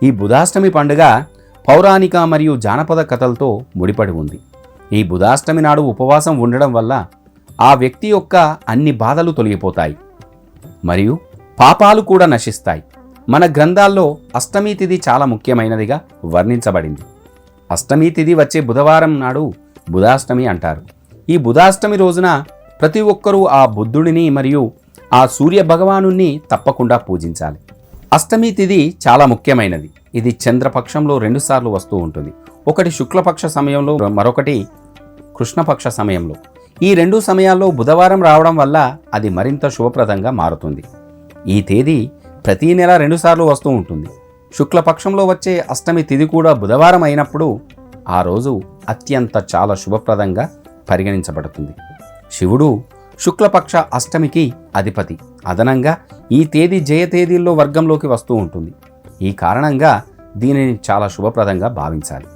ఈ బుధాష్టమి పండుగ పౌరాణిక మరియు జానపద కథలతో ముడిపడి ఉంది. ఈ బుధాష్టమి నాడు ఉపవాసం ఉండడం వల్ల ఆ వ్యక్తి యొక్క అన్ని బాధలు తొలగిపోతాయి మరియు పాపాలు కూడా నశిస్తాయి. మన గ్రంథాల్లో అష్టమి తిథి చాలా ముఖ్యమైనదిగా వర్ణించబడింది. అష్టమి తిథి వచ్చే బుధవారం నాడు బుధాష్టమి అంటారు. ఈ బుధాష్టమి రోజున ప్రతి ఒక్కరూ ఆ బుద్ధుడిని మరియు ఆ సూర్య భగవాను తప్పకుండా పూజించాలి. అష్టమి తిథి చాలా ముఖ్యమైనది. ఇది చంద్రపక్షంలో 2 సార్లు వస్తూ ఉంటుంది. ఒకటి శుక్లపక్ష సమయంలో, మరొకటి కృష్ణపక్ష సమయంలో. ఈ 2 సమయాల్లో బుధవారం రావడం వల్ల అది మరింత శుభప్రదంగా మారుతుంది. ఈ తేదీ ప్రతి నెల 2 సార్లు వస్తూ ఉంటుంది. శుక్లపక్షంలో వచ్చే అష్టమి తిథి కూడా బుధవారం అయినప్పుడు ఆ రోజు అత్యంత చాలా శుభప్రదంగా పరిగణించబడుతుంది. శివుడు శుక్లపక్ష అష్టమికి అధిపతి. అదనంగా ఈ తేదీ జయ తేదీల్లో వర్గంలోకి వస్తూ ఉంటుంది. ఈ కారణంగా దీనిని చాలా శుభప్రదంగా భావించాలి.